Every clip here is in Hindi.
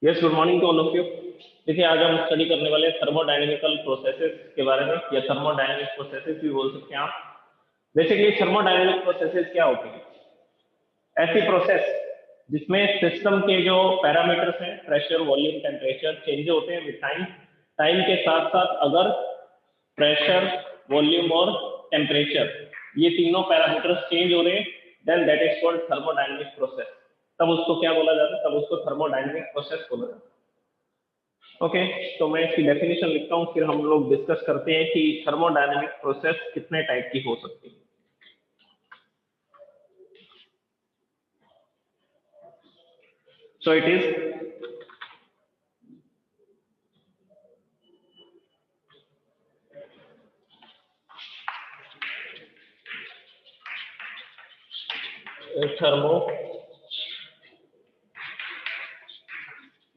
Yes, good morning to all of you. देखिए, आज हम स्टडी करने वाले हैं थर्मोडायनेमिकल प्रोसेसेस के बारे में, या थर्मोडायनेमिक प्रोसेसेस भी बोल सकते हैं आप। बेसिकली थर्मोडायनेमिक प्रोसेसेस क्या होती है? ऐसी प्रोसेस जिसमें सिस्टम के जो पैरामीटर्स हैं, प्रेशर, वॉल्यूम, टेम्परेचर, चेंज होते हैं विद टाइम। टाइम के साथ साथ अगर प्रेशर, वॉल्यूम और टेम्परेचर, ये तीनों पैरामीटर्स चेंज हो रहे हैं, then that is called thermodynamic process. तब उसको क्या बोला जाता है? तब उसको थर्मोडायनेमिक प्रोसेस बोला जाता है। ओके, तो मैं इसकी डेफिनेशन लिखता हूँ, फिर हम लोग डिस्कस करते हैं कि थर्मोडायनेमिक प्रोसेस कितने टाइप की हो सकती है। सो it is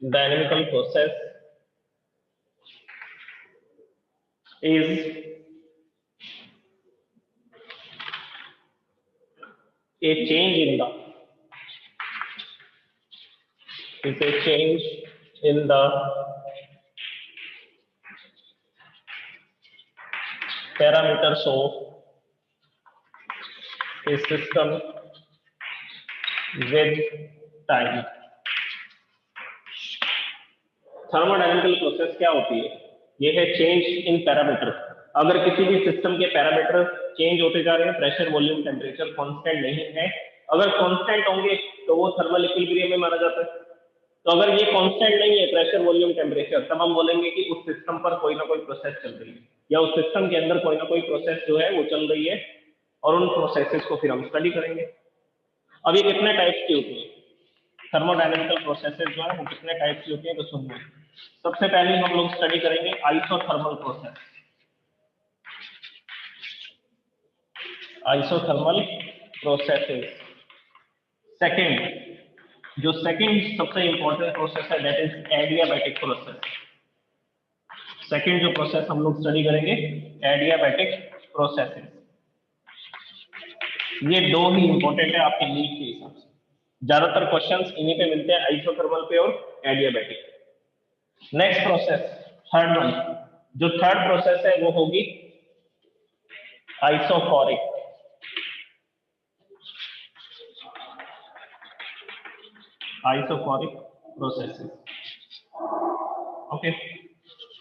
thermodynamical process is a change in the parameters of a system with time। Thermodynamical process क्या होती है? ये है चेंज इन पैरामीटर। अगर किसी भी सिस्टम के पैरामीटर चेंज होते जा रहे हैं, प्रेशर, वॉल्यूम, टेम्परेचर कांस्टेंट नहीं है, अगर कांस्टेंट होंगे तो वो थर्मल इक्विलिब्रियम में माना जाता है। तो अगर ये कांस्टेंट नहीं है, प्रेशर, वॉल्यूम, टेम्परेचर, तब हम बोलेंगे कि उस सिस्टम पर कोई ना कोई प्रोसेस चल रही है, या उस सिस्टम के अंदर कोई ना कोई प्रोसेस जो है वो चल रही है, और उन प्रोसेसेस को फिर हम स्टडी करेंगे। अब ये कितने टाइप्स की होती है थर्मोडायनेमिकल प्रोसेसेस जो है वो कितने टाइप की होती है? तो सुनिए, सबसे पहले हम लोग स्टडी करेंगे isothermal process. Isothermal processes. Second, जो सेकंड सबसे इंपॉर्टेंट प्रोसेस है, that is adiabatic process. Second जो प्रोसेस हम लोग स्टडी करेंगे, एडियाबैटिक प्रोसेसेस। ये दो ही इंपॉर्टेंट है आपके नीट के हिसाब से। ज्यादातर क्वेश्चंस इन्हीं पे मिलते हैं, आइसोथर्मल पे और adiabatic. Next process, third one, जो थर्ड प्रोसेस है वो होगी isophoric. Isophoric processes. Okay,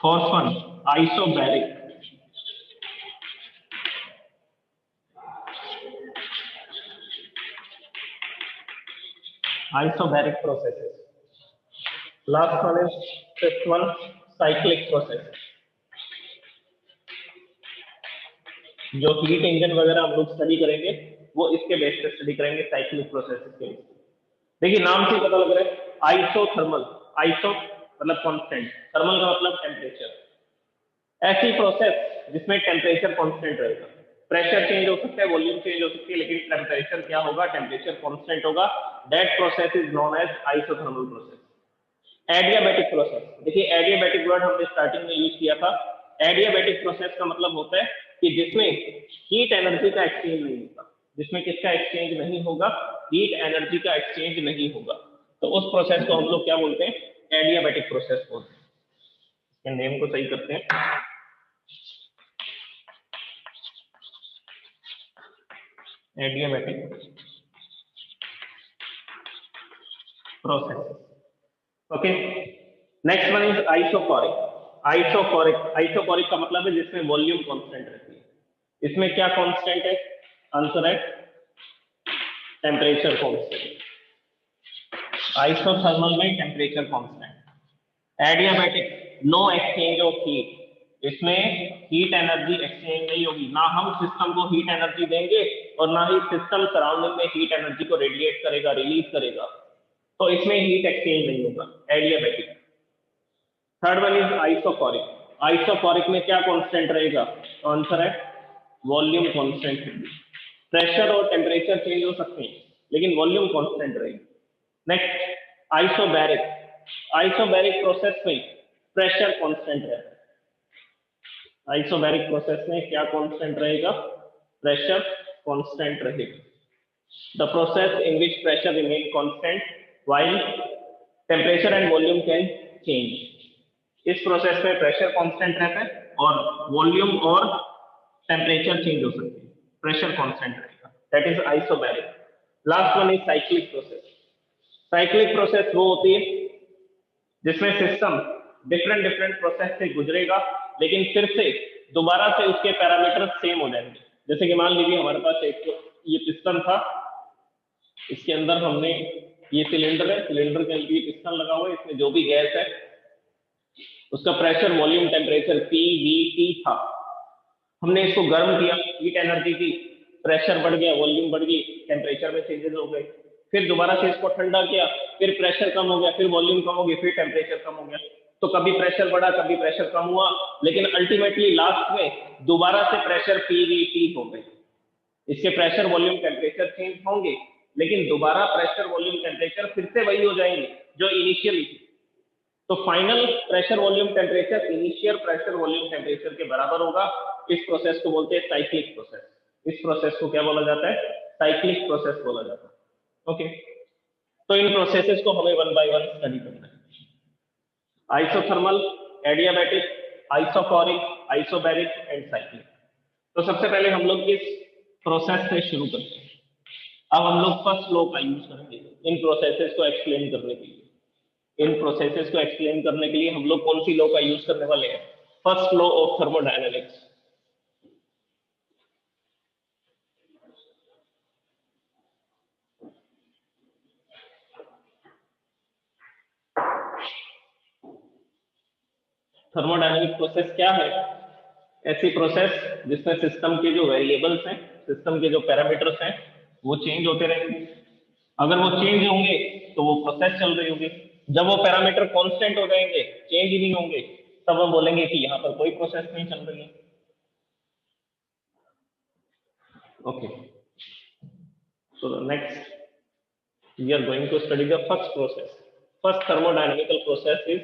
fourth one isobaric. Isobaric processes. Last one is fifth one cyclic process. जो हीट इंजन वगैरह हम लोग स्टडी करेंगे वो इसके बेस पे स्टडी करेंगे, साइक्लिक प्रोसेसेस के। देखिए, नाम से पता लग रहा है आइसोथर्मल। आइसो मतलब कांस्टेंट, थर्मल का मतलब टेम्परेचर। ऐसी प्रोसेस जिसमें टेम्परेचर कांस्टेंट रहेगा, प्रेशर चेंज हो सकता है, वॉल्यूम चेंज हो सकती है, लेकिन टेम्परेचर क्या होगा? टेम्परेचर कांस्टेंट होगा। That process is known as isothermal process. Adiabatic process, देखिए एडियाबैटिक वर्ड हमने स्टार्टिंग में यूज किया था। एडियाबैटिक प्रोसेस का मतलब होता है कि जिसमें हीट एनर्जी का एक्सचेंज नहीं होगा। जिसमें किसका एक्सचेंज नहीं होगा? हीट एनर्जी का एक्सचेंज नहीं होगा। तो उस प्रोसेस को हम लोग क्या बोलते हैं? एडियाबैटिक प्रोसेस बोलते हैं। इसके नेम को सही करते हैं, adiabatic process. Okay, next one is isophoric. Isophoric का मतलब है जिसमें वॉल्यूम कांस्टेंट रहती है। इसमें क्या कांस्टेंट है? आंसर है टेम्परेचर कांस्टेंट। आइसोथर्मल में temperature constant. Adiabatic no exchange of heat. इसमें हीट एनर्जी एक्सचेंज नहीं होगी। ना हम सिस्टम को हीट एनर्जी देंगे और ना ही सिस्टम सराउंडिंग में हीट एनर्जी को रेडिएट करेगा, रिलीज करेगा। तो इसमें हीट एक्सचेंज नहीं होगा, adiabatic. Third one is isophoric. Isophoric में क्या कांस्टेंट रहेगा? तो आंसर है वॉल्यूम कांस्टेंट। प्रेशर और टेम्परेचर चेंज हो सकते हैं, लेकिन वॉल्यूम कांस्टेंट रहेगी। Next, isobaric. आइसोबैरिक प्रोसेस में प्रेशर कांस्टेंट रहता है। आइसोबैरिक प्रोसेस में क्या कांस्टेंट रहेगा? प्रेशर कांस्टेंट रहेगा। The process in which pressure remain constant while temperature and volume can change. इस प्रोसेस में प्रेशर कांस्टेंट रहता है और वॉल्यूम और टेम्परेचर चेंज हो सकती है, प्रेशर कांस्टेंट रहेगा, that is isobaric. Last one is cyclic process. Cyclic process वो होती है जिसमें सिस्टम डिफरेंट डिफरेंट प्रोसेस से गुजरेगा लेकिन फिर से दोबारा से उसके पैरामीटर सेम हो जाएंगे। जैसे कि मान लीजिए हमारे पास एक ये पिस्टन था, इसके अंदर हमने ये सिलेंडर है, सिलेंडर के लिए पिस्टन लगा हुआ है, इसमें जो भी गैस है उसका pressure volume temperature P V T था। हमने इसको गर्म किया, हीट एनर्जी की, प्रेशर बढ़ गया, वॉल्यूम बढ़ गई, टेम्परेचर में चेंजेस हो गए। फिर दोबारा से इसको ठंडा किया, फिर प्रेशर कम हो गया, फिर वॉल्यूम कम हो गई, फिर टेम्परेचर कम हो गया। तो कभी प्रेशर बढ़ा, कभी प्रेशर कम हुआ, लेकिन अल्टीमेटली लास्ट में दोबारा से प्रेशर पी वी टी हो गई। इसके प्रेशर वॉल्यूम टेम्परेचर चेंज होंगे लेकिन दोबारा प्रेशर वॉल्यूम टेम्परेचर फिर से वही हो जाएंगे जो इनिशियली थी। तो final pressure volume temperature initial pressure volume temperature के बराबर होगा। इस प्रोसेस को बोलते हैं साइक्लिक प्रोसेस। इस प्रोसेस को क्या बोला जाता है? साइक्लिक प्रोसेस बोला जाता है। ओके, तो इन प्रोसेसेस को हमें वन बाय वन स्टडी करना है। Isothermal, adiabatic, isochoric, isobaric and cyclic. तो सबसे पहले हम लोग इस प्रोसेस से शुरू करते हैं। अब हम लोग फर्स्ट लॉ का यूज करेंगे इन प्रोसेसेस को एक्सप्लेन करने के लिए। इन प्रोसेसेस को एक्सप्लेन करने के लिए हम लोग कौन सी लॉ का यूज करने वाले हैं? First law of thermodynamics. Thermodynamic process क्या है? ऐसी प्रोसेस जिसमें सिस्टम के जो वेरिएबल्स हैं, सिस्टम के जो पैरामीटर्स हैं, वो चेंज होते रहेंगे। अगर वो चेंज होंगे तो वो प्रोसेस चल रही होगी। जब वो पैरामीटर कांस्टेंट हो जाएंगे, चेंज ही नहीं होंगे, तब हम बोलेंगे कि यहाँ पर कोई प्रोसेस नहीं चल रही है। Okay, so the next we are going to study the first process. First thermodynamical process is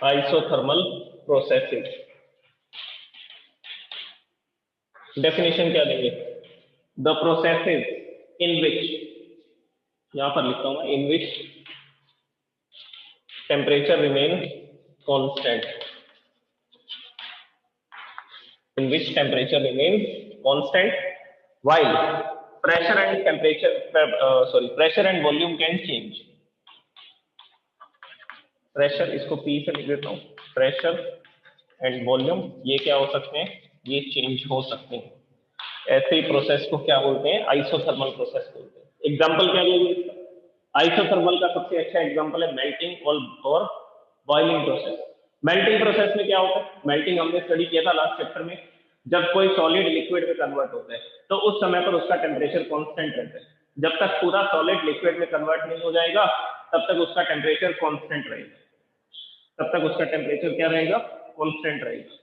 isothermal processes. Definition क्या देंगे? The processes in which, यहाँ पर लिखता हूँ मैं, in which temperature remains constant. In which temperature remains constant while pressure and temperature, pressure and volume can change. Pressure, इसको P से लिख देता हूँ, प्रेशर एंड वॉल्यूम ये क्या हो सकते हैं? ये चेंज हो सकते हैं। ऐसे ही प्रोसेस को क्या बोलते हैं? आइसोथर्मल प्रोसेस बोलते हैं। एग्जांपल क्या लोगे इसका? आइसोथर्मल का सबसे अच्छा एग्जांपल है मेल्टिंग और बॉइलिंग प्रोसेस। मेल्टिंग प्रोसेस में क्या होता है? मेल्टिंग हमने स्टडी किया था लास्ट चैप्टर में। जब कोई सॉलिड लिक्विड में कन्वर्ट होता है तो उस समय पर उसका टेम्परेचर कांस्टेंट रहता है। जब तक पूरा सॉलिड लिक्विड में कन्वर्ट नहीं हो जाएगा तब तक उसका टेम्परेचर कांस्टेंट रहेगा। तब तक उसका टेम्परेचर क्या रहेगा? कांस्टेंट रहेगा।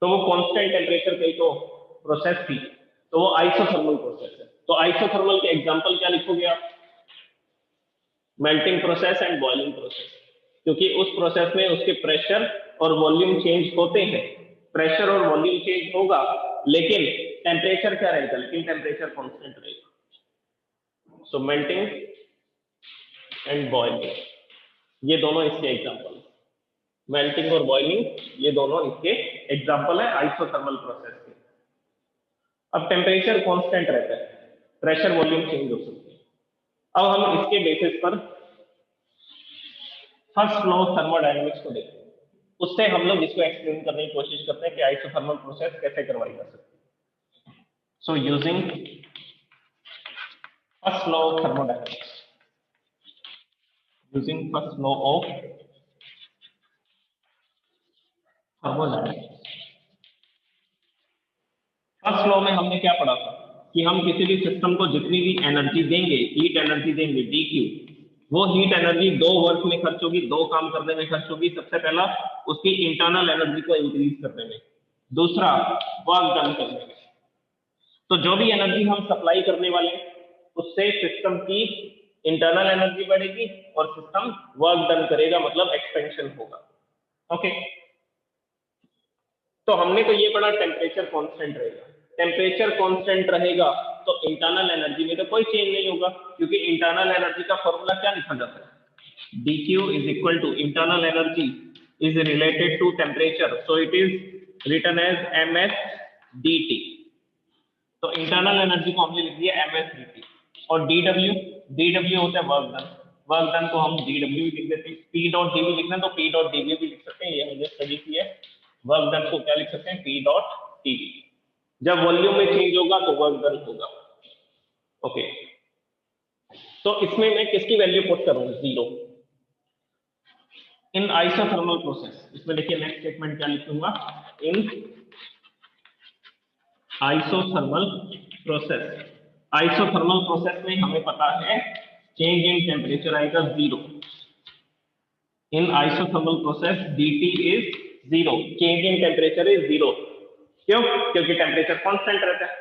तो वो कांस्टेंट टेम्परेचर की तो प्रोसेस थी, तो वो आइसोथर्मल प्रोसेस है। तो आइसोथर्मल के एग्जांपल क्या लिखोगे आप? Melting process and boiling process, क्योंकि उस प्रोसेस में उसके प्रेशर और वॉल्यूम चेंज होते हैं। प्रेशर और वॉल्यूम चेंज होगा लेकिन टेम्परेचर क्या रहेगा? लेकिन टेम्परेचर कांस्टेंट रहेगा। सो मेल्टिंग एंड बॉइलिंग, ये दोनों इसके एग्जांपल। मेल्टिंग और बॉइलिंग ये दोनों इसके एग्जांपल है आइसोथर्मल प्रोसेस के। अब टेम्परेचर कांस्टेंट रहता है, प्रेशर वॉल्यूम चेंज हो सकती है। अब हम इसके बेसिस पर फर्स्ट लॉ ऑफ थर्मोडायनेमिक्स को देखते हैं। उससे हम लोग इसको एक्सप्लेन करने की कोशिश करते हैं कि आइसोथर्मल प्रोसेस कैसे करवाई जा सकती है। So using first law of thermodynamics, using first law of thermodynamics. First law में हमने क्या पढ़ा था कि हम किसी भी सिस्टम को जितनी भी एनर्जी देंगे, हीट एनर्जी देंगे dq, वो हीट एनर्जी दो वर्क में खर्च होगी, दो काम करने में खर्च होगी। सबसे पहला उसकी इंटरनल एनर्जी को इंक्रीज करने में, दूसरा वर्क डन करने में। तो जो भी एनर्जी हम सप्लाई करने वाले हैं उससे सिस्टम की इंटरनल एनर्जी बढ़ेगी और सिस्टम वर्क डन करेगा, मतलब एक्सपेंशन होगा। ओके, तो हमने तो ये पढ़ा टेम्परेचर कांस्टेंट रहेगा, टेम्परेचर कांस्टेंट रहेगा तो इंटरनल एनर्जी में तो कोई चेंज नहीं होगा, क्योंकि इंटरनल एनर्जी का फॉर्मूला क्या लिखा जाता है, dq is equal to internal energy is related to temperature, so it is written as ms dt। तो इंटरनल एनर्जी को हमने लिख दिया ms dt, और dw होता है वर्क डन, वर्क डन को हम dw भी लिख देते हैं, p डॉट dv लिखना है तो p डॉट dv भी लिख सकते हैं, ये हमने स्टडी किया है। वर्क डन को क्या लिख सकते हैं, p डॉट dv। जब वॉल्यूम में चेंज होगा तो वर्क डन होगा। ओके, तो इसमें मैं किसकी वैल्यू पुट करूं, 0 इन आइसोथर्मल प्रोसेस। इसमें देखिए नेक्स्ट स्टेटमेंट क्या लिखूंगा, in isothermal process. Isothermal process में हमें पता है चेंज इन टेम्परेचर आएगा 0। In isothermal process dt is 0, change in temperature is 0। क्यों? क्योंकि टेम्परेचर कांस्टेंट रहता है,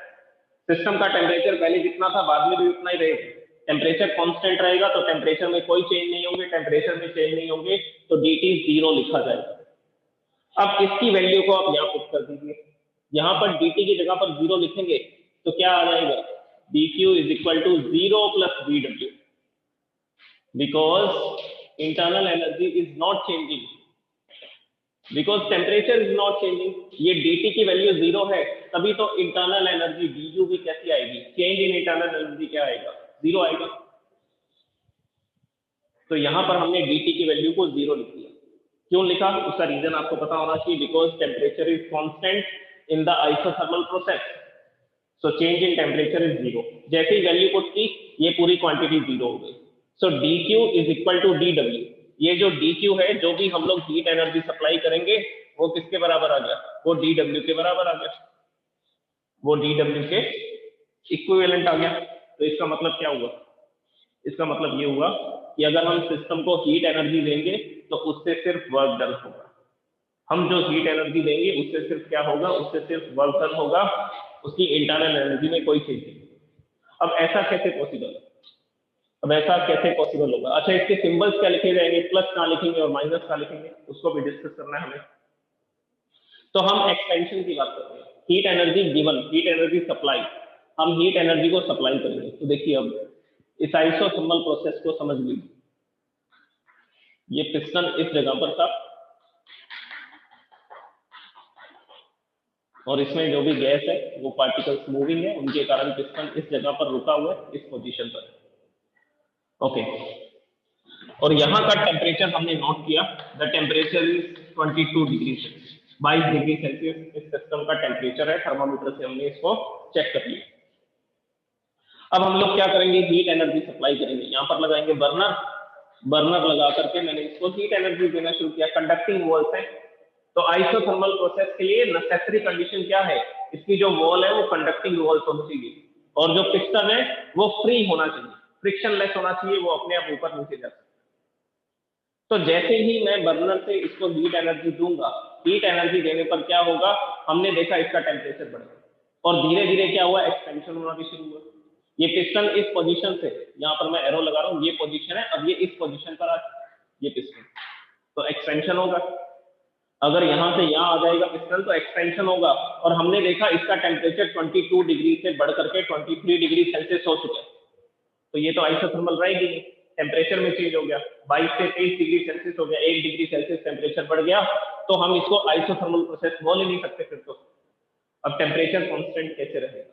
सिस्टम का टेम्परेचर पहले जितना था बाद में भी उतना ही रहेगा। टेम्परेचर कांस्टेंट रहेगा तो टेम्परेचर में कोई चेंज नहीं होंगे, टेम्परेचर में चेंज नहीं होंगे तो dt 0 लिखा जाएगा। अब इसकी वैल्यू को आप यहाँ पुट कर दीजिए, यहाँ पर dt की जगह पर 0 लिखेंगे तो क्या आ जाएगा, dq is equal to 0 plus vw, because internal energy is not changing, because temperature is not changing. ये dt की वैल्यू 0 है, तभी तो इंटरनल एनर्जी du भी कैसी आएगी, चेंज इन इंटरनल एनर्जी क्या आएगा, 0 आएगा। तो यहां पर हमने dt की वैल्यू को 0 लिख दिया। क्यों लिखा, उसका रीजन आपको पता होना चाहिए, because temperature is constant in the isothermal process, so change in temperature is 0। जैसे ही वैल्यू पुट की ये पूरी क्वांटिटी 0 हो गई। So dq is equal to dw, ये जो dq है, जो भी हम लोग हीट एनर्जी सप्लाई करेंगे वो किसके बराबर आ गया, वो dw के बराबर आ गया, वो dw के इक्विवेलेंट आ गया। तो इसका मतलब क्या हुआ, इसका मतलब ये हुआ कि अगर हम सिस्टम को हीट एनर्जी देंगे तो उससे सिर्फ वर्क डन होगा। हम जो हीट एनर्जी देंगे उससे सिर्फ क्या होगा, उससे सिर्फ वर्क डन होगा, उसकी इंटरनल एनर्जी में कोई चेंज नहीं। अब ऐसा कैसे पॉसिबल है, अब ऐसा कैसे पॉसिबल होगा। अच्छा, इसके सिंबल्स क्या लिखे जाएंगे, प्लस कहाँ लिखेंगे और माइनस कहाँ लिखेंगे, उसको भी डिस्कस करना है हमें। तो हम एक्सपेंशन की बात करते हैं, heat energy given, heat energy supply, हम हीट एनर्जी को सप्लाई करेंगे। तो देखिए अब इस आइसोथर्मल प्रोसेस को समझ लीजिए, ये पिस्टन इस जगह पर था और इसमें जो भी गैस है वो पार्टिकल्स मूविंग है, उनके कारण पिस्टन इस जगह पर रुका हुआ है, इस पोजीशन पर। ओके, और यहाँ का टेम्परेचर हमने नोट किया, the temperature is 22 degree Celsius, 22 degree Celsius इस सिस्टम का टेम्परेचर है। थर्मामीटर से हमने इसको चेक कर लिया। अब हम लोग क्या करेंगे, हीट एनर्जी सप्लाई करेंगे। यहाँ पर लगाएंगे बर्नर, बर्नर लगा करके मैंने इसको हीट एनर्जी देना शुरू किया। कंडक्टिंग वॉल्स है, तो आइसोथर्मल प्रोसेस के लिए नेसेसरी कंडीशन क्या है, इसकी जो वॉल है वो कंडक्टिंग वॉल्स होनी चाहिए, और जो पिस्टन है वो फ्री होना चाहिए, फ्रिक्शनलेस होना चाहिए, वो अपने आप ऊपर नीचे जा सकता है। तो जैसे ही मैं बर्नर से इसको हीट एनर्जी दूंगा, हीट एनर्जी देने पर क्या होगा, हमने देखा इसका टेम्परेचर बढ़ेगा और धीरे धीरे क्या हुआ, एक्सपेंशन होना भी शुरू हुआ। ये पिस्टन इस पोजीशन से, यहाँ पर मैं एरो लगा रहा हूँ, ये पोजीशन है, अब ये इस पोजीशन पर आ ये पिस्टन, तो एक्सपेंशन होगा। अगर यहाँ से यहाँ आ जाएगा पिस्टन तो एक्सपेंशन होगा, और हमने देखा इसका टेम्परेचर 22 डिग्री से बढ़ करके 23 डिग्री सेल्सियस हो चुका है। तो ये तो आइसोथर्मल रहेगी नहीं, टेम्परेचर में चेंज हो गया, 22 से 23 डिग्री सेल्सियस हो गया, 1 डिग्री सेल्सियस टेम्परेचर बढ़ गया, तो हम इसको आइसोथर्मल प्रोसेस बोल ही नहीं सकते फिर तो। अब टेम्परेचर कांस्टेंट कैसे रहेगा,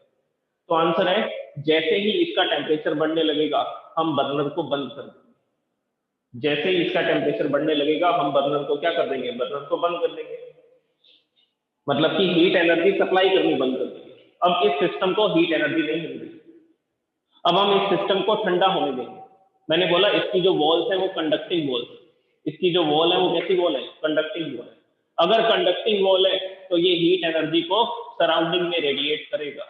तो आंसर है जैसे ही इसका टेम्परेचर बढ़ने लगेगा हम बर्नर को बंद कर देंगे। जैसे ही इसका टेम्परेचर बढ़ने लगेगा हम बर्नर को क्या कर देंगे, बर्नर को बंद कर देंगे, मतलब कि हीट एनर्जी सप्लाई करनी बंद कर देंगे। अब इस सिस्टम को हीट एनर्जी नहीं मिल रही, अब हम इस सिस्टम को ठंडा होने देंगे। मैंने बोला इसकी जो वॉल्स है वो कंडक्टिंग वॉल्स, इसकी जो वॉल है वो कैसी वॉल है, कंडक्टिंग वॉल है। अगर कंडक्टिंग वॉल है तो ये हीट एनर्जी को सराउंडिंग में रेडिएट करेगा,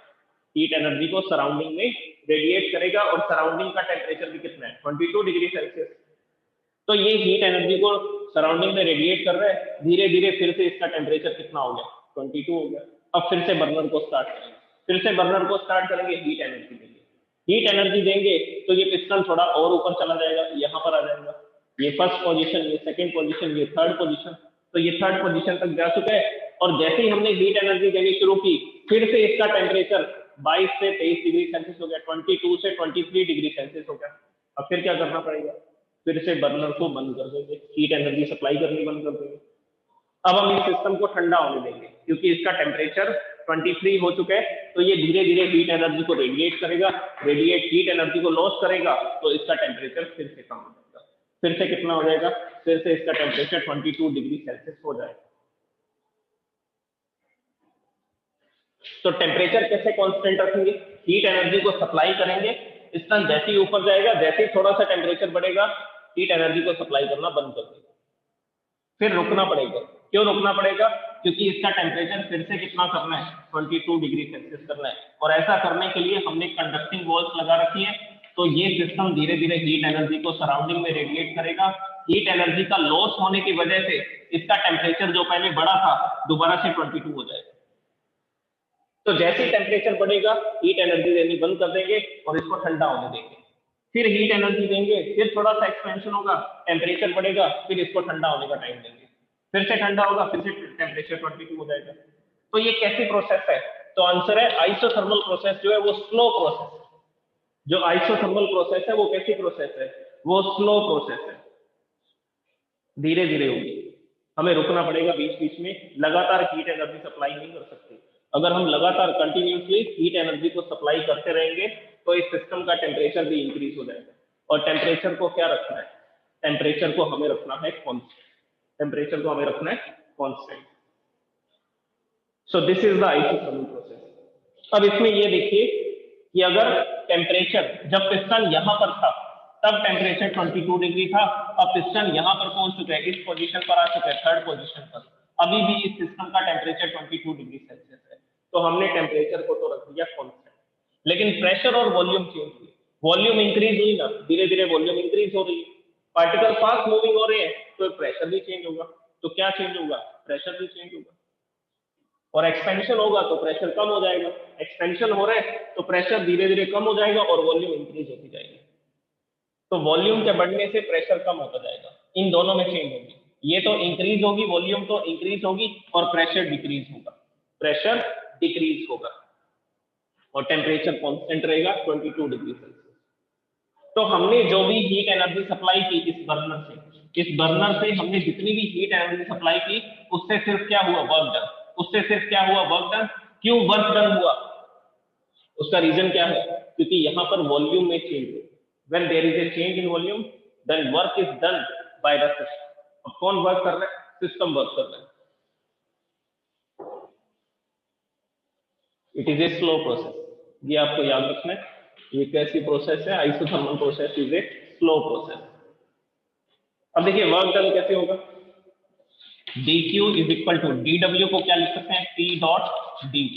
हीट एनर्जी को सराउंडिंग में रेडिएट करेगा, और सराउंडिंग का टेम्परेचर भी कितना है, 22 डिग्री सेल्सियस। तो ये हीट एनर्जी को सराउंडिंग में रेडिएट कर रहा है, धीरे धीरे फिर से इसका टेम्परेचर कितना हो गया, 22 हो गया। अब फिर से बर्नर को स्टार्ट करेंगे, फिर से बर्नर को स्टार्ट करेंगे, हीट एनर्जी देंगे, हीट एनर्जी देंगे तो ये पिस्टन थोड़ा और ऊपर चला जाएगा, यहाँ पर आ जाएगा, ये फर्स्ट पोजीशन, ये सेकंड पोजीशन, ये थर्ड पोजीशन, तो ये थर्ड पोजीशन तक जा चुका है। और जैसे ही हमने हीट एनर्जी देनी शुरू की, फिर से इसका टेम्परेचर 22 से 23 डिग्री सेल्सियस हो गया, 22 से 23 डिग्री सेल्सियस हो गया। अब फिर क्या करना पड़ेगा, फिर से बर्नर को बंद कर देंगे, हीट एनर्जी सप्लाई करनी बंद कर देंगे। अब हम इस सिस्टम को ठंडा होने देंगे, क्योंकि इसका टेम्परेचर 23 हो चुका है, तो ये धीरे धीरे हीट एनर्जी को रेडिएट करेगा, रेडिएट हीट एनर्जी को लॉस करेगा, तो इसका टेम्परेचर फिर से कम हो जाएगा। फिर से कितना हो जाएगा, फिर से इसका टेम्परेचर 22 डिग्री सेल्सियस हो जाएगा। तो टेम्परेचर कैसे कांस्टेंट रखेंगे, हीट एनर्जी को सप्लाई करेंगे, इसका जैसे ही ऊपर जाएगा, जैसे ही थोड़ा सा टेम्परेचर बढ़ेगा, हीट एनर्जी को सप्लाई करना बंद कर देगा, फिर रुकना पड़ेगा। क्यों रुकना पड़ेगा, क्योंकि इसका टेम्परेचर फिर से कितना करना है, 22 डिग्री सेल्सियस करना है, और ऐसा करने के लिए हमने कंडक्टिंग वॉल्स लगा रखी है। तो ये सिस्टम धीरे धीरे हीट एनर्जी को सराउंडिंग में रेडिएट करेगा। हीट एनर्जी का लॉस होने की वजह से इसका टेम्परेचर जो पहले बढ़ा था दोबारा से 22 हो जाएगा। तो जैसे ही टेम्परेचर बढ़ेगा, हीट एनर्जी देनी बंद कर देंगे और इसको ठंडा होने देंगे, फिर हीट एनर्जी देंगे, फिर थोड़ा सा एक्सपेंशन होगा, टेम्परेचर बढ़ेगा, फिर इसको ठंडा होने का टाइम देंगे, फिर से ठंडा होगा, फिर से टेम्परेचर 22 हो जाएगा। तो ये कैसी प्रोसेस है, तो आंसर है आइसोथर्मल प्रोसेस जो है वो स्लो प्रोसेस है। जो आइसोथर्मल प्रोसेस है वो कैसी प्रोसेस है, वो स्लो प्रोसेस है, धीरे धीरे होगी, हमें रुकना पड़ेगा बीच बीच में, लगातार हीट एनर्जी सप्लाई नहीं कर सकते। अगर हम लगातार कंटिन्यूसली हीट एनर्जी को सप्लाई करते रहेंगे तो इस सिस्टम का टेम्परेचर भी इंक्रीज हो जाएगा। और टेम्परेचर को क्या रखना है, टेम्परेचर को हमें रखना है कांस्टेंट, टेम्परेचर को हमें रखना है constant. So this is the isothermal process. अब इसमें ये देखिए कि अगर टेम्परेचर जब पिस्टन यहां पर था तब टेम्परेचर 22 डिग्री था, अब पिस्टन यहां पर पहुंच चुका है, इस पोजीशन पर आ चुका है, थर्ड पोजीशन पर, अभी भी इस सिस्टम का टेम्परेचर 22 डिग्री सेल्सियस है। तो हमने टेम्परेचर को तो रख दिया कांस्टेंट, लेकिन प्रेशर और वॉल्यूम चेंज हुई, वॉल्यूम इंक्रीज हुई ना, धीरे धीरे वॉल्यूम इंक्रीज हो रही है, पार्टिकल फास्ट मूविंग हो रहे हैं, तो प्रेशर भी चेंज होगा। तो क्या चेंज होगा, प्रेशर भी चेंज होगा। और एक्सपेंशन होगा तो प्रेशर कम हो जाएगा, एक्सपेंशन हो रहा है तो प्रेशर धीरे धीरे कम हो जाएगा और वॉल्यूम इंक्रीज होती जाएगी। तो वॉल्यूम के बढ़ने से प्रेशर कम होता जाएगा, इन दोनों में चेंज होगी, ये तो इंक्रीज होगी, वॉल्यूम तो इंक्रीज होगी और प्रेशर डिक्रीज होगा, प्रेशर डिक्रीज होगा और टेम्परेचर कांस्टेंट रहेगा 22 डिग्री सेल्सियस। तो हमने जो भी हीट एनर्जी सप्लाई की इस बर्नर से हमने जितनी भी हीट एनर्जी सप्लाई की, उससे सिर्फ क्या हुआ, वर्क डन, उससे सिर्फ क्या हुआ, वर्क डन। क्यों वर्क डन हुआ, उसका रीजन क्या है, क्योंकि यहां पर वॉल्यूम में चेंज हुआ। When there is a change in volume, then work is done by the system. अब कौन वर्क कर रहा है, सिस्टम वर्क कर रहा है। It is a slow process, ये आपको याद रखना है, ये कैसी प्रोसेस है, isothermal process is a slow process. अब देखिए वर्क डन कैसे होगा, dq is equal to dw को क्या लिख सकते हैं, p डॉट dv।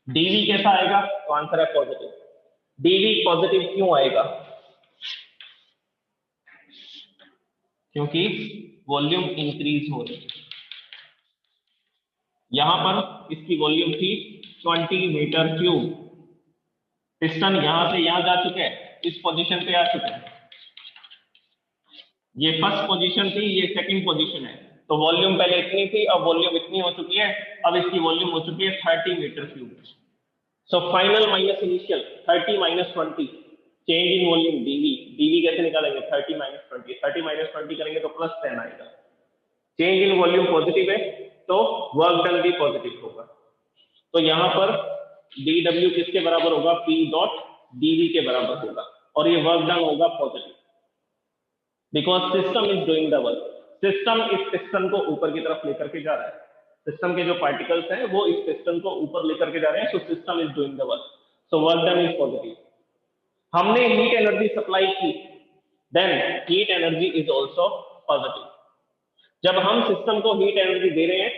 dv कैसा आएगा, तो आंसर है पॉजिटिव। dv पॉजिटिव क्यों आएगा, क्योंकि वॉल्यूम इंक्रीज हो रही है। यहां पर इसकी वॉल्यूम थी 20 मीटर क्यूब, पिस्टन यहां से यहां जा चुके हैं, इस पोजीशन पे आ चुके हैं, ये फर्स्ट पोजीशन थी, ये सेकंड पोजीशन है, तो वॉल्यूम पहले इतनी थी, अब वॉल्यूम इतनी हो चुकी है, अब इसकी वॉल्यूम हो चुकी है 30 meter cube. So final minus initial 30 minus 20, change in volume dv, dv कैसे निकालेंगे, 30 माइनस 20, 30 माइनस 20 करेंगे तो प्लस 10 आएगा। चेंज इन वॉल्यूम पॉजिटिव है तो वर्क डन भी पॉजिटिव होगा। तो यहां पर dw किसके बराबर होगा, p डॉट dv के बराबर होगा, और ये वर्क डन होगा positive, because system is doing the work. System इस पिस्टन को ऊपर की तरफ लेकर के जा रहा है, सिस्टम के जो पार्टिकल्स हैं वो इस पिस्टन को ऊपर लेकर के जा रहे हैं, so system is doing the work, so work done is positive. हमने हीट एनर्जी सप्लाई की, then heat energy is also positive. जब हम सिस्टम को हीट एनर्जी दे रहे हैं,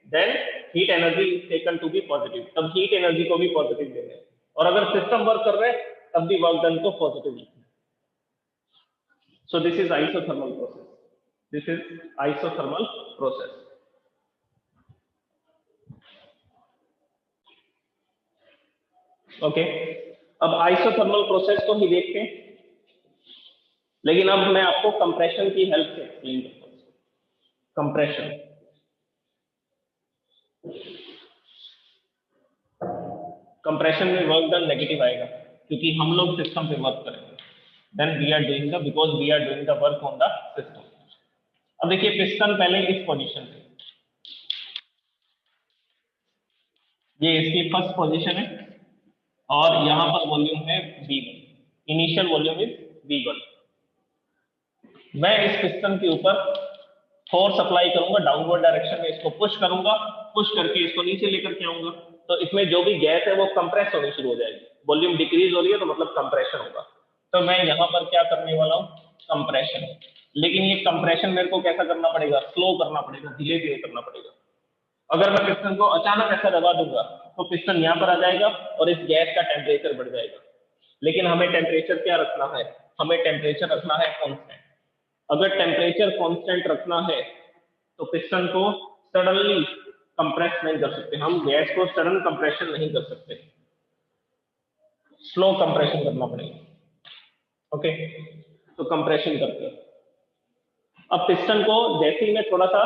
then heat energy is taken to be positive, तब हीट एनर्जी को भी पॉजिटिव दे रहे हैं, और अगर सिस्टम वर्क कर रहे हैं तब भी वर्क डन को पॉजिटिव लिखना है। So this is isothermal process, this is isothermal process. Okay, अब आइसोथर्मल प्रोसेस को ही देखते हैं, लेकिन अब मैं आपको कंप्रेशन की हेल्प से एक्सप्लेन करता हूं। कंप्रेशन, कंप्रेशन में वर्क डन नेगेटिव आएगा क्योंकि हम लोग सिस्टम पे वर्क करेंगे, then we are doing the, because we are doing the work on the system. अब देखिए पिस्टन पहले इस पोजीशन पे, ये इसकी फर्स्ट पोजीशन है और यहाँ पर वॉल्यूम है V1, initial volume is V1। मैं इस पिस्टन के ऊपर फोर्स अप्लाई करूंगा डाउनवर्ड डायरेक्शन में, इसको पुश करूंगा, पुश करके इसको नीचे लेकर के आऊंगा, तो इसमें जो भी गैस है वो कंप्रेस होनी शुरू हो जाएगी। वॉल्यूम डिक्रीज हो रही है तो मतलब कंप्रेशन होगा। तो मैं यहाँ पर क्या करने वाला हूँ, कंप्रेशन। लेकिन ये कंप्रेशन मेरे को कैसा करना पड़ेगा, स्लो करना पड़ेगा, धीरे धीरे करना पड़ेगा। अगर मैं पिस्टन को अचानक ऐसा दबा दूंगा तो पिस्टन यहाँ पर आ जाएगा और इस गैस का टेम्परेचर बढ़ जाएगा। लेकिन हमें टेम्परेचर क्या रखना है, हमें टेम्परेचर रखना है कांस्टेंट। अगर टेम्परेचर कांस्टेंट रखना है तो पिस्टन को सडनली कंप्रेस नहीं कर सकते, हम गैस को सडन कंप्रेशन नहीं कर सकते, स्लो कंप्रेशन करना पड़ेगा। ओके, तो कंप्रेशन करते हैं। अब पिस्टन को जैसे ही मैं थोड़ा सा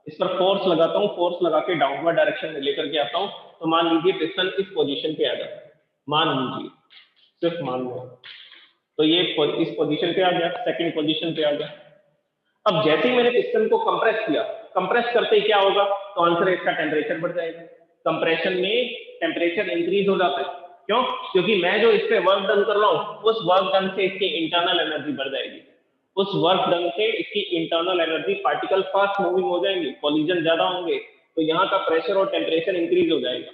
इस पर फोर्स लगाता हूँ, फोर्स लगा के डाउनवर्ड डायरेक्शन में लेकर के आता हूँ, तो मान लीजिए पिस्टन इस पोजीशन पे आ जाता है, मान लीजिए, सिर्फ मान लो, तो ये इस पोजीशन पे आ गया, सेकंड पोजीशन पे आ गया। अब जैसे ही मैंने पिस्टन को कंप्रेस किया, कंप्रेस करते ही क्या होगा, तो आंसर है इसका टेम्परेचर बढ़ जाएगा। कंप्रेशन में टेम्परेचर इंक्रीज हो जाता है, क्यों, क्योंकि मैं जो इस पे वर्क डन कर रहा हूँ उस वर्क डन से इसकी इंटरनल एनर्जी बढ़ जाएगी, उस वर्क डन से इसकी internal energy, particle fast moving हो जाएंगे, कॉलिजन ज्यादा होंगे, तो यहाँ का प्रेशर और टेम्परेचर इंक्रीज हो जाएगा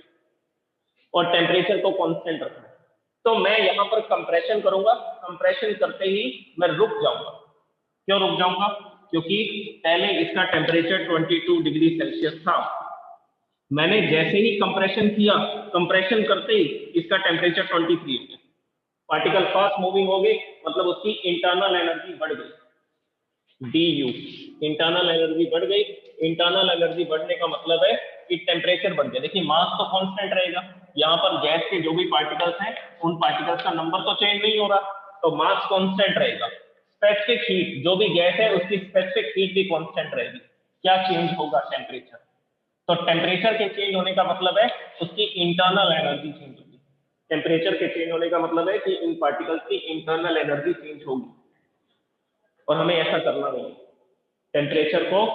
और टेम्परेचर को कांस्टेंट रखना है। तो मैं यहाँ पर कंप्रेशन करूंगा, कंप्रेशन करते ही मैं रुक जाऊंगा। क्यों रुक जाऊंगा, क्योंकि पहले इसका टेम्परेचर 22 डिग्री सेल्सियस था, मैंने जैसे ही कंप्रेशन किया, कंप्रेशन करते ही इसका टेम्परेचर 23 हो गया, पार्टिकल फास्ट मूविंग हो गए, मतलब उसकी इंटरनल एनर्जी बढ़ गई, du, इंटरनल एनर्जी बढ़ गई। इंटरनल एनर्जी बढ़ने का मतलब है कि टेम्परेचर बढ़ गया। देखिए मास तो कांस्टेंट रहेगा, यहाँ पर गैस के जो भी पार्टिकल्स हैं उन पार्टिकल्स का नंबर तो चेंज नहीं हो रहा, तो मास कांस्टेंट रहेगा। स्पेसिफिक हीट, जो भी गैस है उसकी स्पेसिफिक हीट भी कांस्टेंट रहेगी। क्या चेंज होगा, टेम्परेचर। तो टेम्परेचर के चेंज होने का मतलब है उसकी इंटरनल एनर्जी चेंज होगी। टेम्परेचर के चेंज होने का मतलब है कि इन पार्टिकल्स की इंटरनल एनर्जी चेंज होगी, और हमें ऐसा करना नहीं है, टेम्परेचर को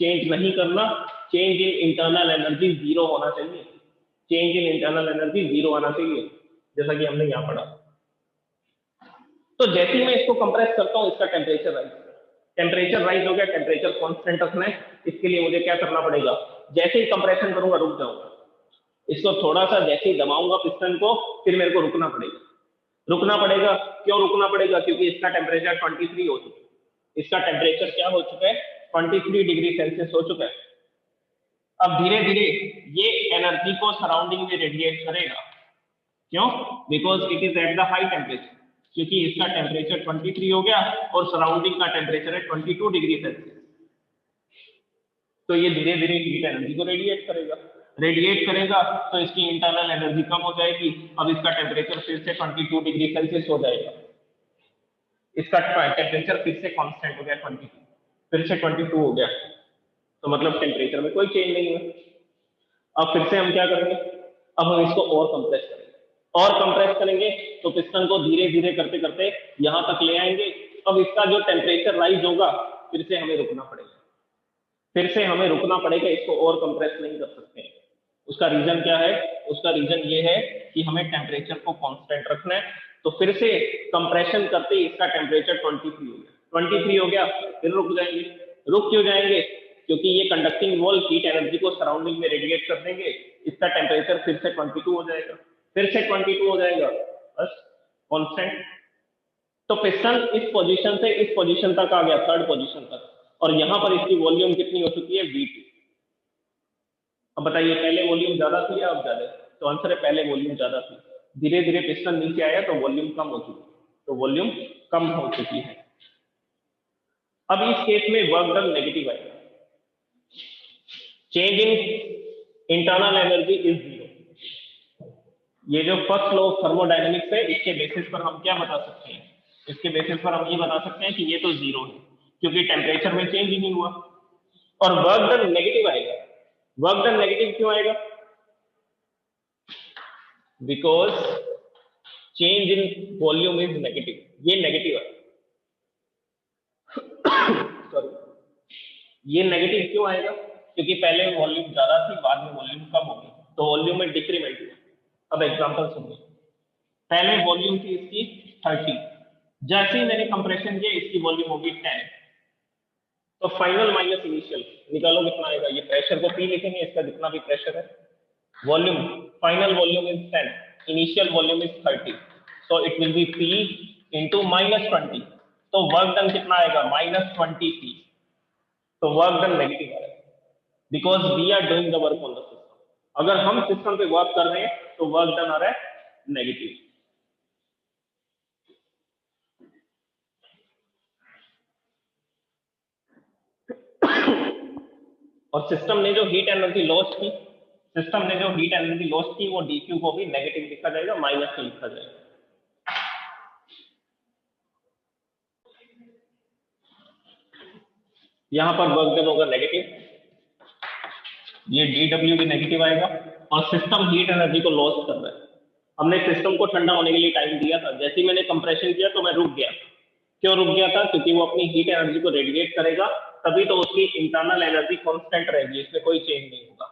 चेंज नहीं करना। Change in internal energy zero होना चाहिए, change in internal energy zero आना चाहिए, जैसा कि हमने यहाँ पढ़ा। तो जैसे ही मैं इसको कंप्रेस करता हूँ इसका टेम्परेचर राइज हो गया, टेम्परेचर कांस्टेंट रखना है, इसके लिए मुझे क्या करना पड़ेगा, जैसे ही कंप्रेशन करूंगा रुक जाऊंगा, इसको थोड़ा सा जैसे ही दबाऊंगा पिस्टन को, फिर मेरे को रुकना पड़ेगा। क्यों रुकना पड़ेगा, क्योंकि इसका टेम्परेचर 23 हो चुका है, इसका टेम्परेचर क्या हो चुका है, 23 डिग्री सेल्सियस हो चुका है। अब धीरे धीरे ये एनर्जी को सराउंडिंग में रेडिएट करेगा, क्यों, because it is at the high temperature, क्योंकि इसका टेम्परेचर 23 हो गया और सराउंडिंग का टेम्परेचर है 22 डिग्री सेल्सियस, तो ये धीरे धीरे हीट एनर्जी को रेडिएट करेगा, तो इसकी इंटरनल एनर्जी कम हो जाएगी। अब इसका टेम्परेचर फिर से 22 डिग्री सेल्सियस हो जाएगा, इसका टेम्परेचर फिर से कांस्टेंट हो गया 22, फिर से 22 हो गया, तो मतलब टेम्परेचर में कोई चेंज नहीं है। अब फिर से हम क्या करेंगे, अब हम इसको और कंप्रेस करेंगे, तो पिस्टन को धीरे धीरे करते करते यहां तक ले आएंगे। अब इसका जो टेम्परेचर राइज होगा, फिर से हमें रुकना पड़ेगा, इसको और कंप्रेस नहीं कर सकते। उसका रीजन क्या है, उसका रीजन ये है कि हमें टेम्परेचर को कांस्टेंट रखना है। तो फिर से कंप्रेशन करते ही इसका टेम्परेचर 23 हो गया, फिर रुक क्यों जाएंगे, क्योंकि ये कंडक्टिंग वॉल हीट एनर्जी को सराउंडिंग में रेडिएट कर देंगे, इसका टेम्परेचर फिर से 22 हो जाएगा, बस कांस्टेंट। तो पिस्टन इस पोजीशन से इस पोजीशन तक आ गया, थर्ड पोजीशन तक, और यहां पर इसकी वॉल्यूम कितनी हो चुकी है, V2। अब बताइए पहले वॉल्यूम ज्यादा थी या अब ज्यादा, तो आंसर है पहले वॉल्यूम ज्यादा थी, धीरे धीरे पिस्टन नीचे आया तो वॉल्यूम कम हो चुकी है, अब इस केस में वर्क डन नेगेटिव आएगा, change in internal energy is zero. ये जो फर्स्ट लॉ ऑफ थर्मोडायनेमिक्स है, इसके बेसिस पर हम क्या बता सकते हैं, इसके बेसिस पर हम ये बता सकते हैं कि ये तो जीरो है, क्योंकि टेम्परेचर में चेंज ही नहीं हुआ। और वर्क डन नेगेटिव आएगा, वर्क डन नेगेटिव क्यों आएगा, because change in volume is negative, ये नेगेटिव है। सॉरी, ये नेगेटिव क्यों आएगा? क्योंकि पहले वॉल्यूम ज्यादा थी, बाद में वॉल्यूम कम हो गई, तो वॉल्यूम में डिक्रीमेंट हुआ। अब एग्जांपल सुनिए, पहले वॉल्यूम थी इसकी 30, जैसे ही मैंने कंप्रेशन किया इसकी वॉल्यूम होगी 10, तो फाइनल माइनस इनिशियल निकालो कितना आएगा? ये प्रेशर को P लिखेंगे, इसका जितना भी प्रेशर है, volume, final volume is 10, initial volume is 30, so it will be P into -20, तो वर्क डन कितना आएगा? -20P, तो वर्क डन नेगेटिव आएगा, because we are doing the work on the system. अगर हम सिस्टम पे वर्क कर रहे हैं तो वर्क डन आ रहा है नेगेटिव। और सिस्टम ने जो हीट एनर्जी लॉस की, वो dq को भी नेगेटिव लिखा जाएगा, माइनस में लिखा जाएगा। यहां पर वर्क डन होगा नेगेटिव, ये dw भी नेगेटिव आएगा, और सिस्टम हीट एनर्जी को लॉस कर रहा है। हमने सिस्टम को ठंडा होने के लिए टाइम दिया था, जैसे ही मैंने कंप्रेशन किया तो मैं रुक गया। क्यों रुक गया था? क्योंकि वो अपनी हीट एनर्जी को रेडिएट करेगा, तभी तो उसकी इंटरनल एनर्जी कांस्टेंट रहेगी, इसमें कोई चेंज नहीं होगा।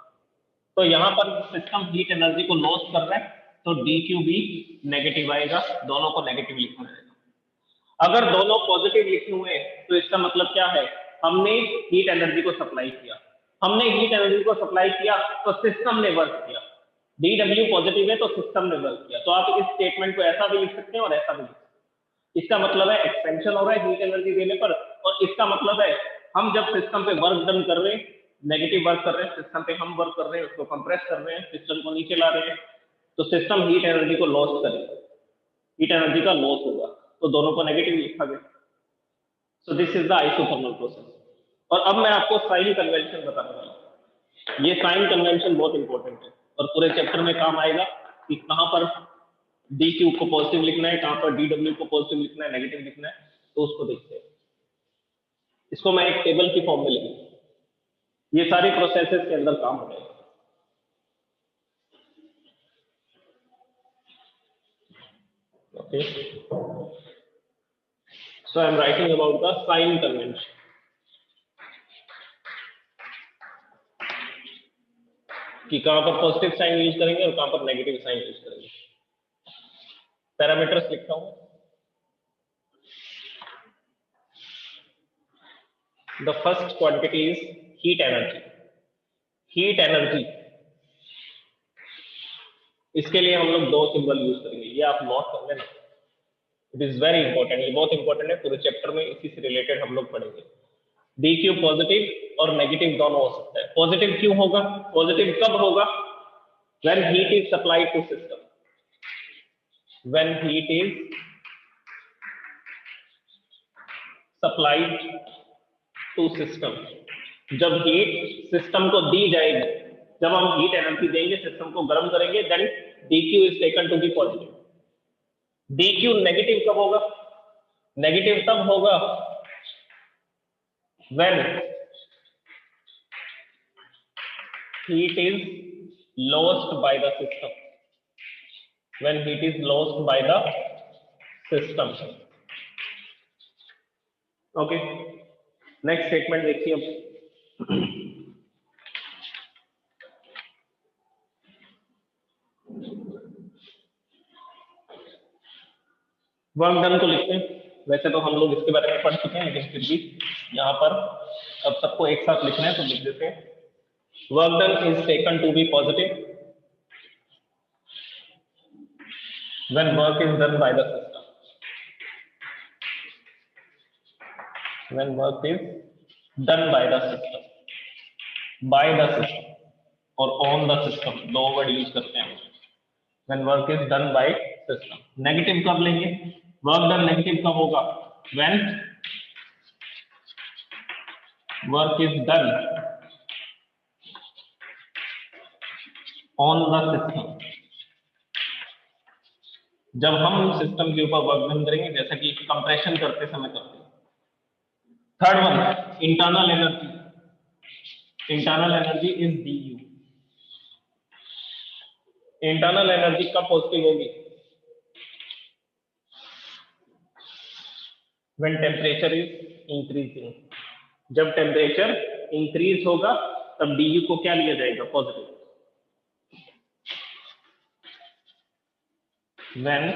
तो यहाँ पर सिस्टम हीट एनर्जी को लॉस कर रहा है, तो dq भी नेगेटिव आएगा, दोनों को नेगेटिव लिखना है। अगर दोनों पॉजिटिव लिखे हुए तो इसका मतलब क्या है? हमने हीट एनर्जी को सप्लाई किया, तो सिस्टम ने वर्क किया। dw पॉजिटिव है तो सिस्टम ने वर्क किया, तो आप इस स्टेटमेंट को ऐसा भी लिख सकते हैं और ऐसा भी लिख सकते हैं। इसका मतलब है एक्सपेंशन हो रहा है हीट एनर्जी देने पर, और इसका मतलब है हम जब सिस्टम पे वर्क डन कर रहे हैं, नेगेटिव वर्क कर रहे हैं, सिस्टम पे हम वर्क कर रहे हैं, उसको कंप्रेस कर रहे हैं, सिस्टम को नीचे ला रहे हैं, तो सिस्टम हीट एनर्जी को लॉस करेगा, हीट एनर्जी का लॉस होगा, तो दोनों को नेगेटिव लिखा गया। So this is the isothermal process. और अब मैं आपको साइन कन्वेंशन बताने वाला हूं। ये साइन कन्वेंशन बहुत इंपॉर्टेंट है और पूरे चैप्टर में काम आएगा कि कहां पर dq को पॉजिटिव लिखना है, कहां पर dw को पॉजिटिव लिखना है, नेगेटिव लिखना है, तो उसको देखते हैं। इसको मैं एक टेबल की फॉर्म में लिखूंगा, ये सारी प्रोसेसेस के अंदर काम हो जाएगा। Okay, so I am writing about the sign convention. कि कहां पर पॉजिटिव साइन यूज करेंगे और कहां पर नेगेटिव साइन यूज करेंगे। पैरामीटर्स लिखता हूं। The first quantity is heat energy. Heat energy, इसके लिए हम लोग दो सिंबल यूज करेंगे, ये आप नोट कर लेना, इट इज वेरी इंपॉर्टेंट, ये बहुत इंपॉर्टेंट है, पूरे चैप्टर में इसी से रिलेटेड हम लोग पढ़ेंगे। dq पॉजिटिव और नेगेटिव दोनों हो सकता है। पॉजिटिव क्यों होगा? पॉजिटिव कब होगा? when heat is supplied to system, when heat is supplied to system, जब हीट सिस्टम को दी जाएगी, जब हम हीट एनर्जी देंगे, सिस्टम को गर्म करेंगे, then dq is taken to be positive. dq negative कब होगा? नेगेटिव तब होगा when heat is lost by the system, when heat is lost by the system। Okay, next statement देखिए अब। वर्क डन को लिखते हैं। वैसे तो हम लोग इसके बारे में पढ़ चुके हैं, लेकिन फिर भी यहाँ पर अब सबको एक साथ लिखना है तो लिख देते हैं। Work done is taken to be positive when work is done by the system, when work is done by the system, by the system और on the system दो वर्ड यूज करते हैं। when work is done by system। Negative कब लेंगे? वर्क डन नेगेटिव कब होगा? when work is done on the system, जब हम सिस्टम के ऊपर वर्क डन करेंगे, जैसा कि कंप्रेशन करते समय करते हैं। Third one, internal energy. Internal energy is du। Internal energy कब पॉजिटिव होगी? व्हेन टेम्परेचर इज इंक्रीजिंग, जब टेम्परेचर इंक्रीज होगा तब du को क्या लिया जाएगा? Positive. When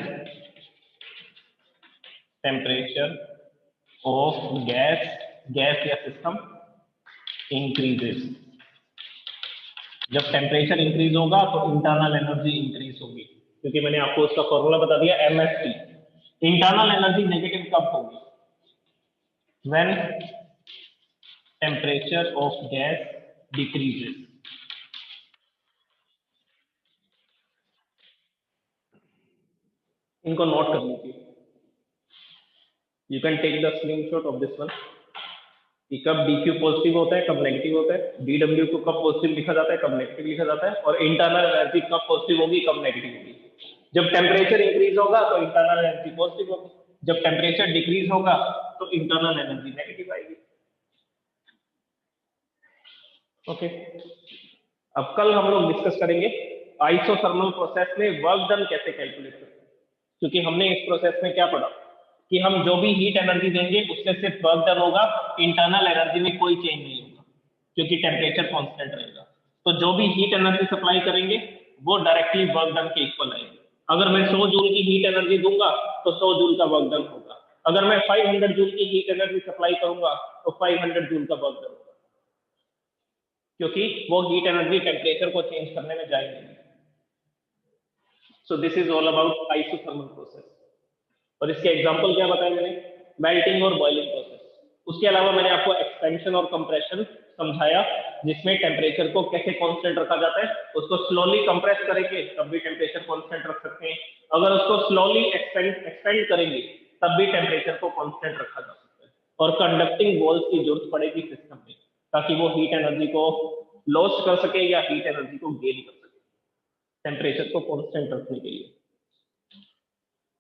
temperature of gas या सिस्टम इंक्रीजेस, जब टेम्परेचर इंक्रीज होगा तो इंटरनल एनर्जी इंक्रीज होगी, क्योंकि मैंने आपको उसका फॉर्मूला बता दिया MST। इंटरनल एनर्जी नेगेटिव कब होगी? When temperature of gas decreases. इनको नोट कर लीजिए, you can take the screenshot of this one, कि कब dq पॉजिटिव होता है, कब नेगेटिव होता है, dw को कब पॉजिटिव लिखा जाता है, कब नेगेटिव लिखा जाता है, और इंटरनल एनर्जी कब पॉजिटिव होगी, कब नेगेटिव होगी। जब टेम्परेचर इंक्रीज होगा तो इंटरनल एनर्जी पॉजिटिव होगी, जब टेम्परेचर डिक्रीज होगा तो इंटरनल एनर्जी नेगेटिव आएगी। ओके, अब कल हम लोग डिस्कस करेंगे आइसोथर्मल प्रोसेस में वर्क डन कैसे कैलकुलेट करते हैं, क्योंकि हमने इस प्रोसेस में क्या पढ़ा कि हम जो भी हीट एनर्जी देंगे उससे सिर्फ वर्क डन होगा, इंटरनल एनर्जी में कोई चेंज नहीं होगा क्योंकि टेम्परेचर कांस्टेंट रहेगा। तो जो भी हीट एनर्जी सप्लाई करेंगे वो डायरेक्टली वर्क डन के इक्वल आएगी। अगर मैं 100 जूल की हीट एनर्जी दूंगा तो 100 जूल का वर्क डन होगा, अगर मैं 500 जूल की हीट एनर्जी सप्लाई करूंगा तो 500 जूल का वर्क डन होगा, क्योंकि वो हीट एनर्जी टेम्परेचर को चेंज करने में जाएगी। So this is all about isothermal process. और इसके एग्जांपल क्या बताया मैंने? मेल्टिंग और बॉइलिंग प्रोसेस। उसके अलावा मैंने आपको एक्सपेंशन और कंप्रेशन समझाया, जिसमें टेम्परेचर को कैसे कांस्टेंट रखा जाता है। उसको स्लोली कंप्रेस करेंगे तब भी टेम्परेचर कांस्टेंट रख सकते हैं, अगर उसको स्लोली एक्सपेंड करेंगे तब भी टेम्परेचर को कांस्टेंट रखा जा सकता है। और कंडक्टिंग वॉल्स की जरूरत पड़ेगी सिस्टम में, ताकि वो हीट एनर्जी को लॉस्ट कर सके या हीट एनर्जी को गेन कर सके टेम्परेचर को कांस्टेंट रखने के लिए।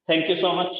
Thank you so much.